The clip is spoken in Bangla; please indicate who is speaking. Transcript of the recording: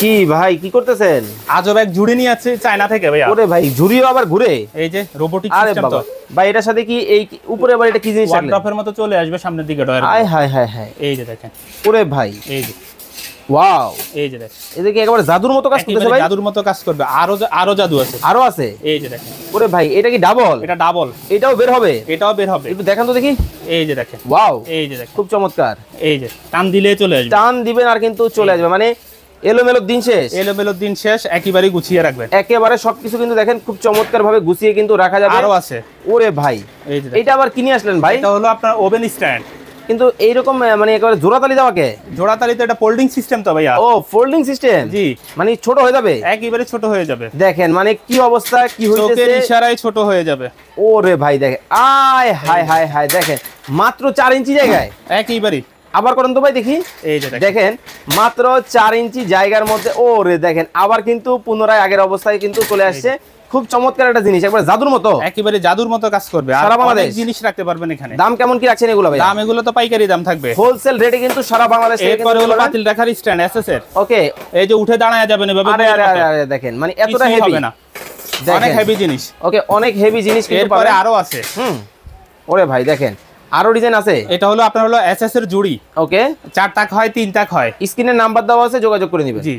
Speaker 1: কি ভাই কি করতেছেন?
Speaker 2: আজব এক ঝুড়ি নিয়ে আছে চায়না থেকে ভাইয়া।
Speaker 1: ওরে ভাই ঝুড়িও আবার ঘুরে।
Speaker 2: এই যে রোবোটিক
Speaker 1: আরে
Speaker 2: সিস্টেম
Speaker 1: বাবা
Speaker 2: তো
Speaker 1: ভাই, এটার সাথে কি এই উপরে আবার এটা কি জিনিস রাখলেন?
Speaker 2: ওয়ার্ড্রপের মতো চলে আসবে সামনের দিকে ডয়ার।
Speaker 1: আয় হায় হায় হায়,
Speaker 2: এই যে দেখেন,
Speaker 1: ওরে ভাই
Speaker 2: এই যে
Speaker 1: ওয়াও,
Speaker 2: এই যে দেখেন,
Speaker 1: এটা কি একেবারে জাদুর মতো কাজ করতেছে
Speaker 2: একেবারে
Speaker 1: ভাই?
Speaker 2: জাদুর মতো কাজ করবে। আরো জাদু আছে।
Speaker 1: আরো আছে?
Speaker 2: এই যে দেখেন,
Speaker 1: ওরে ভাই এটা কি ডাবল?
Speaker 2: এটা ডাবল,
Speaker 1: এটাও বের হবে?
Speaker 2: এটাও বের হবে।
Speaker 1: একটু দেখান তো দেখি।
Speaker 2: এই যে দেখেন,
Speaker 1: ওয়াও,
Speaker 2: এই যে দেখেন,
Speaker 1: খুব চমৎকার।
Speaker 2: এই যে টান দিলে চলে আসবে।
Speaker 1: টান দিবেন আর কিন্তু চলে আসবে, মানে এলোমেলো দিন শেষ।
Speaker 2: এলোমেলো দিন শেষ, একেবারে গুছিয়ে রাখবেন।
Speaker 1: একেবারে সবকিছু কিন্তু দেখেন খুব চমৎকার ভাবে গুছিয়ে কিন্তু রাখা যাবে।
Speaker 2: আরো আছে।
Speaker 1: ওরে ভাই
Speaker 2: এই যে
Speaker 1: এটা আবার কিনে আসলেন ভাই?
Speaker 2: এটা হলো আপনার ওভেন স্ট্যান্ড।
Speaker 1: কিন্তু এইরকম মানে একেবারে জোড়াতালি দেওয়াকে?
Speaker 2: জোড়াতালিতে এটা ফোল্ডিং সিস্টেম তো ভাইয়া।
Speaker 1: ও ফোল্ডিং সিস্টেম,
Speaker 2: জি,
Speaker 1: মানে ছোট হয়ে যাবে
Speaker 2: একেবারে ছোট হয়ে যাবে।
Speaker 1: দেখেন মানে কি অবস্থা, কি হইতেছে,
Speaker 2: চোখের ইশারায় ছোট হয়ে যাবে।
Speaker 1: ওরে ভাই দেখেন, আয় হায় হায় হায়, দেখেন মাত্র 4 ইঞ্চি জায়গায়।
Speaker 2: একেবারে
Speaker 1: আবার করেন তো ভাই দেখি।
Speaker 2: এই যে
Speaker 1: দেখেন মাত্র 4 ইঞ্চি জায়গার মধ্যে, ওরে দেখেন আবার কিন্তু পুনরায় আগের অবস্থায় কিন্তু চলে আসছে। খুব চমৎকার একটা জিনিস, একবার জাদুর মতো,
Speaker 2: একেবারে জাদুর মতো কাজ করবে। আর
Speaker 1: সারা বাংলাদেশ
Speaker 2: অনেক জিনিস রাখতে পারবেন এখানে।
Speaker 1: দাম কেমন কি রাখছেন এগুলো ভাই?
Speaker 2: দাম এগুলো তো পাইকারি দাম থাকবে,
Speaker 1: হোলসেল রেটে কিন্তু সারা বাংলাদেশে।
Speaker 2: এরপরে হলো পাতিল রাখার স্ট্যান্ড এসএস এর।
Speaker 1: ওকে,
Speaker 2: এই যে উঠে দাঁড়ায় যাবেন এভাবে।
Speaker 1: আরে আরে আরে আরে দেখেন মানে এতটা
Speaker 2: কিছুই
Speaker 1: হেভি
Speaker 2: হবে না, অনেক হেভি জিনিস।
Speaker 1: ওকে, অনেক হেভি জিনিস কিন্তু
Speaker 2: এরপরে
Speaker 1: পাবেন।
Speaker 2: আরো আছে।
Speaker 1: ওরে ভাই দেখেন আরো ডিজাইন আছে।
Speaker 2: এটা হলো আপনার হলো এসএস এর জুড়ি।
Speaker 1: ওকে,
Speaker 2: 4 তাক হয়, 3 তাক হয়।
Speaker 1: স্ক্রিনে নাম্বার দেওয়া আছে, যোগাযোগ করে নেবেন।
Speaker 2: জি।